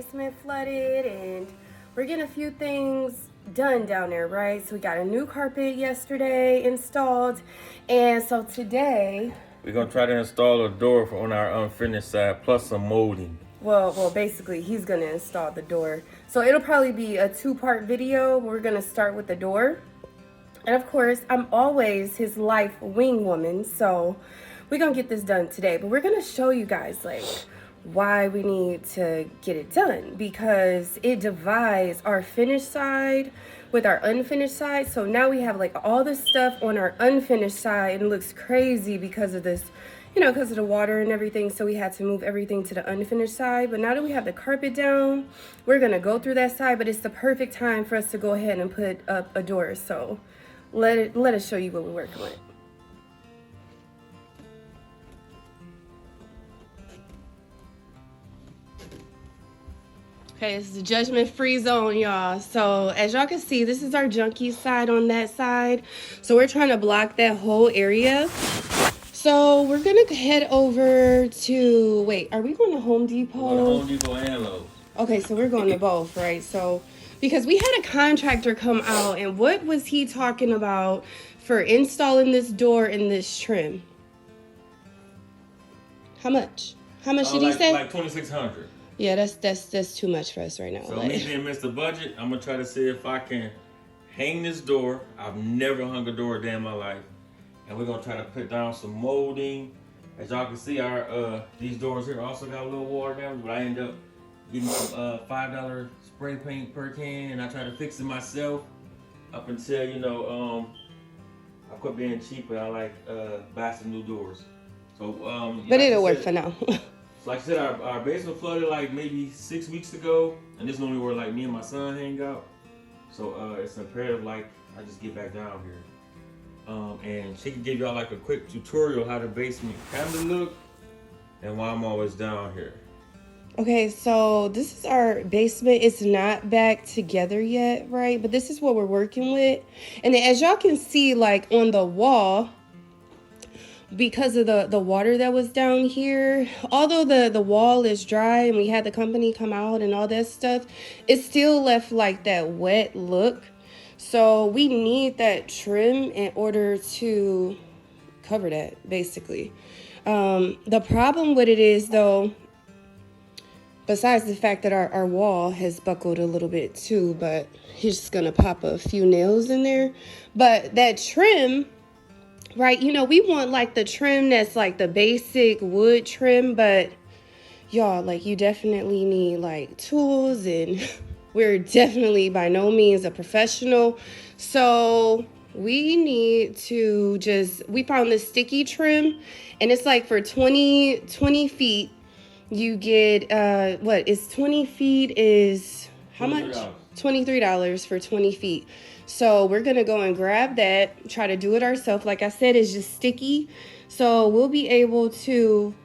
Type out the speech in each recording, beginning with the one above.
basement flooded, and we're getting a few things done down there, right? So we got a new carpet yesterday installed, and so today we're gonna try to install a door on our unfinished side, plus some molding. well, basically he's gonna install the door. So it'll probably be a two-part video. We're gonna start with the door. And of course, I'm always his life wing woman, so we're gonna get this done today. But we're gonna show you guys like why we need to get it done, because it divides our finished side with our unfinished side. So now we have like all this stuff on our unfinished side, and it looks crazy because of this, you know, because of the water and everything. So we had to move everything to the unfinished side. But now that we have the carpet down, we're gonna go through that side, but it's the perfect time for us to go ahead and put up a door. So let us show you what we're working with. Okay, this is the judgment-free zone, y'all. So as y'all can see, this is our junkie side on that side. So we're trying to block that whole area. So we're gonna head over to, wait, are we going to Home Depot? We're going to Home Depot and Lowe's. Okay, so we're going to both, right? So, because we had a contractor come out, and what was he talking about for installing this door and this trim? How much? How much did he say? Like $2,600. Yeah, that's too much for us right now. So like, me being Mr. Budget, I'm gonna try to see if I can hang this door. I've never hung a door a day in my life, and we're gonna try to put down some molding. As y'all can see, our these doors here also got a little water damage, but I end up getting some $5 spray paint per can, and I try to fix it myself up until I quit being cheap, and I like buy some new doors. So but it'll work for now. Like I said, our basement flooded like maybe 6 weeks ago, and this is normally where like me and my son hang out. So it's imperative like I just get back down here. And she can give y'all like a quick tutorial how the basement kind of look and why I'm always down here. Okay, so this is our basement. It's not back together yet, right? But this is what we're working with. And as y'all can see, like on the wall, because of the water that was down here, although the wall is dry and we had the company come out and all that stuff, it still left like that wet look. So we need that trim in order to cover that, basically. The problem with it is, though, besides the fact that our wall has buckled a little bit too, but he's just gonna pop a few nails in there. But that trim, right, you know, we want like the trim that's like the basic wood trim, but y'all, like, you definitely need like tools, and we're definitely by no means a professional. So we need to we found this sticky trim, and it's like for 20 feet, you get, what is 20 feet is how much? $23 for 20 feet. So we're gonna go and grab that, try to do it ourselves. Like I said, it's just sticky. So we'll be able to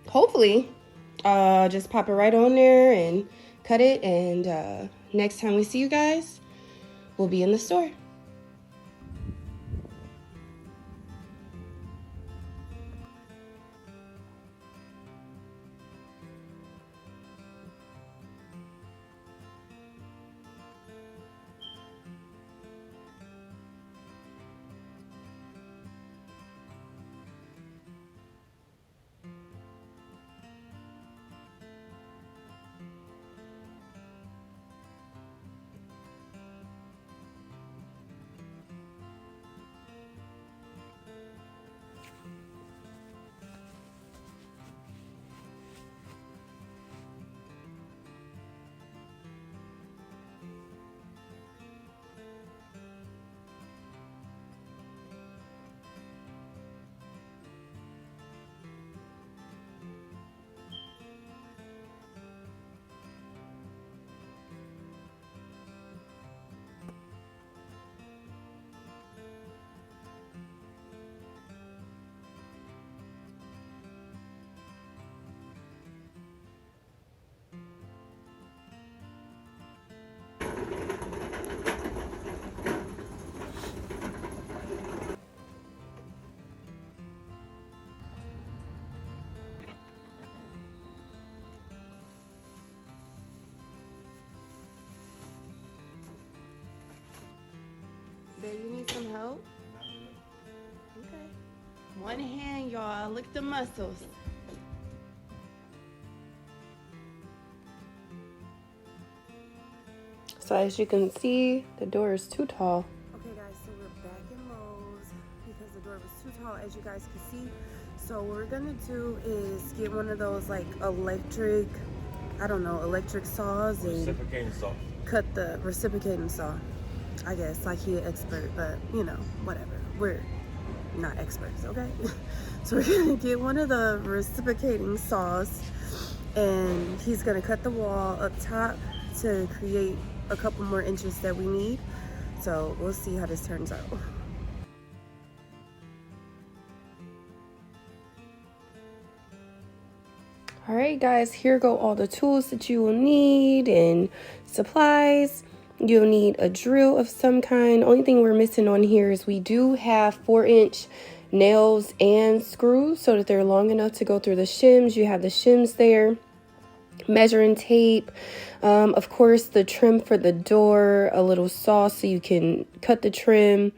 hopefully just pop it right on there and cut it. And next time we see you guys, we'll be in the store. good? You need some help? Okay. One hand, y'all. Look at the muscles. So as you can see, the door is too tall. Okay guys, so we're back in Lowe's because the door was too tall, as you guys can see. So what we're gonna do is get one of those like electric, I don't know, electric saws and Reciprocating saw. Cut the reciprocating saw. I guess like he an expert, but you know, whatever. We're not experts, okay? So we're gonna get one of the reciprocating saws and he's gonna cut the wall up top to create a couple more inches that we need. So we'll see how this turns out. All right guys, here go all the tools that you will need and supplies. You'll need a drill of some kind. Only thing we're missing on here is we do have 4-inch nails and screws so that they're long enough to go through the shims. You have the shims there. Measuring tape, of course the trim for the door, a little saw so you can cut the trim,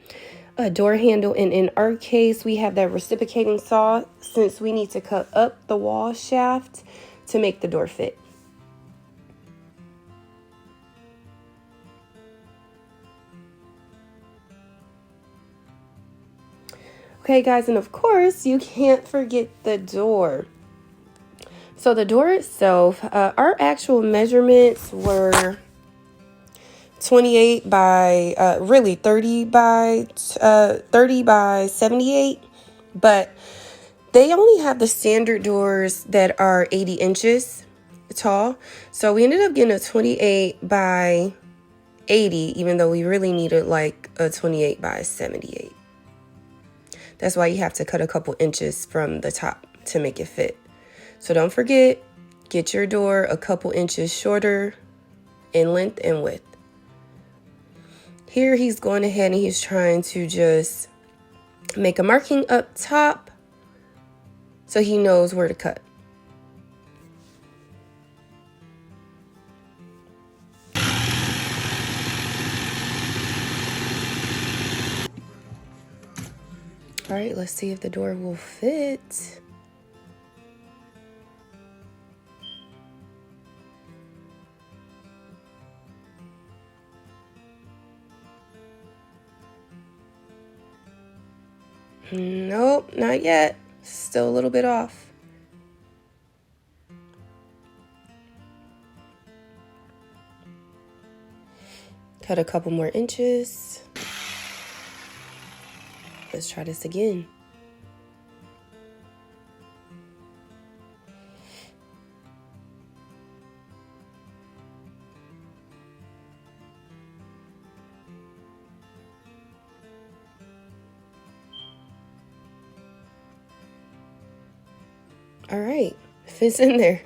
a door handle, and in our case we have that reciprocating saw since we need to cut up the wall shaft to make the door fit. Okay guys, and of course you can't forget the door. So the door itself, our actual measurements were 28 by, really 30 by 78, but they only have the standard doors that are 80 inches tall. So we ended up getting a 28 by 80, even though we really needed like a 28 by 78. That's why you have to cut a couple inches from the top to make it fit. So don't forget, get your door a couple inches shorter in length and width. Here he's going ahead and he's trying to just make a marking up top so he knows where to cut. All right, let's see if the door will fit. Nope, not yet. Still a little bit off. Cut a couple more inches. Let's try this again. All right, fits in there.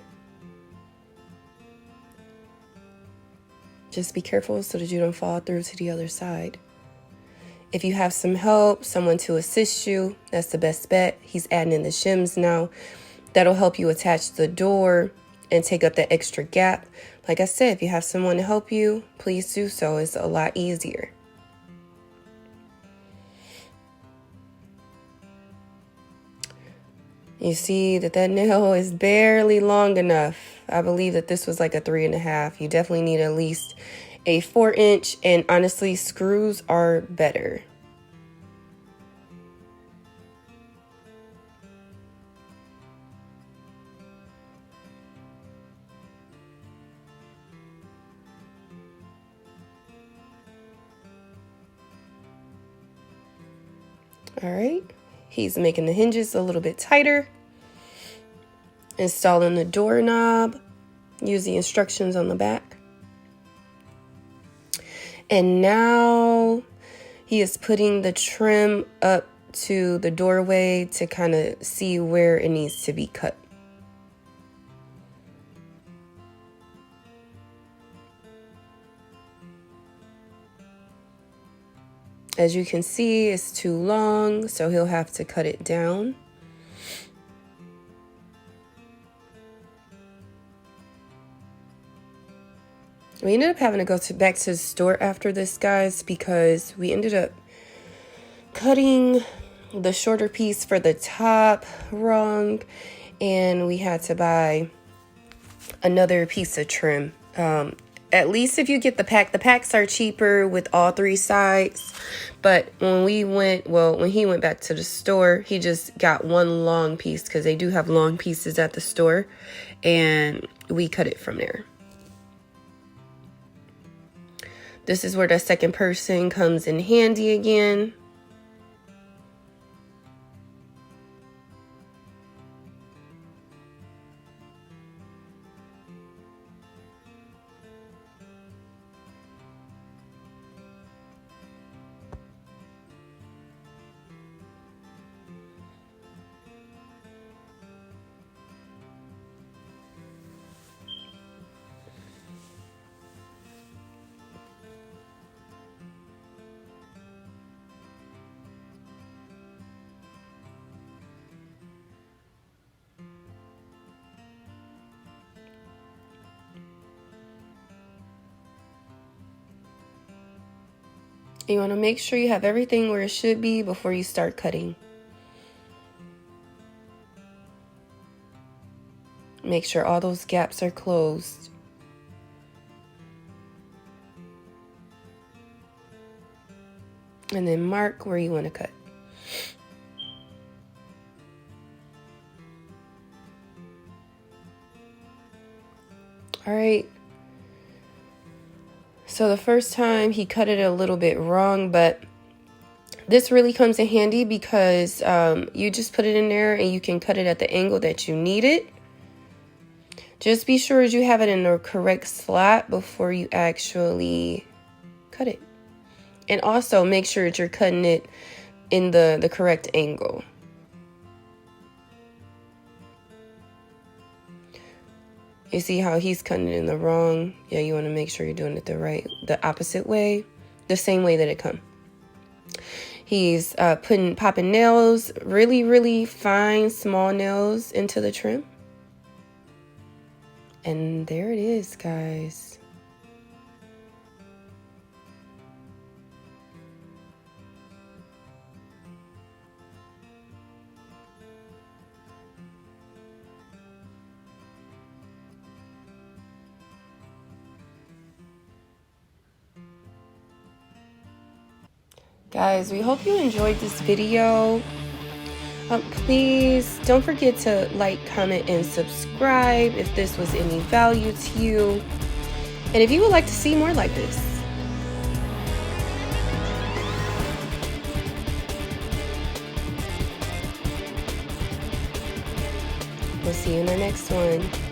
Just be careful so that you don't fall through to the other side. If you have some help, someone to assist you, that's the best bet. He's adding in the shims now. That'll help you attach the door and take up that extra gap. Like I said, if you have someone to help you, please do so. It's a lot easier. You see that nail is barely long enough. I believe that this was like a 3.5. You definitely need at least a 4-inch, and honestly, screws are better. All right. He's making the hinges a little bit tighter. Installing the doorknob. Use the instructions on the back. And now he is putting the trim up to the doorway to kind of see where it needs to be cut. As you can see, it's too long, so he'll have to cut it down. We ended up having to go back to the store after this, guys, because we ended up cutting the shorter piece for the top rung, and we had to buy another piece of trim. At least if you get the packs are cheaper with all 3 sides. But when he went back to the store, he just got one long piece because they do have long pieces at the store, and we cut it from there. This is where the second person comes in handy again. You want to make sure you have everything where it should be before you start cutting. Make sure all those gaps are closed. And then mark where you want to cut. All right. So the first time he cut it a little bit wrong, but this really comes in handy because you just put it in there and you can cut it at the angle that you need it. Just be sure you have it in the correct slot before you actually cut it. And also make sure that you're cutting it in the correct angle. You see how he's cutting it in the wrong? Yeah, you want to make sure you're doing it the opposite way, the same way that it come. He's popping nails, really, really fine, small nails into the trim. And there it is, guys. Guys, we hope you enjoyed this video. Please don't forget to like, comment, and subscribe if this was any value to you. And if you would like to see more like this. We'll see you in our next one.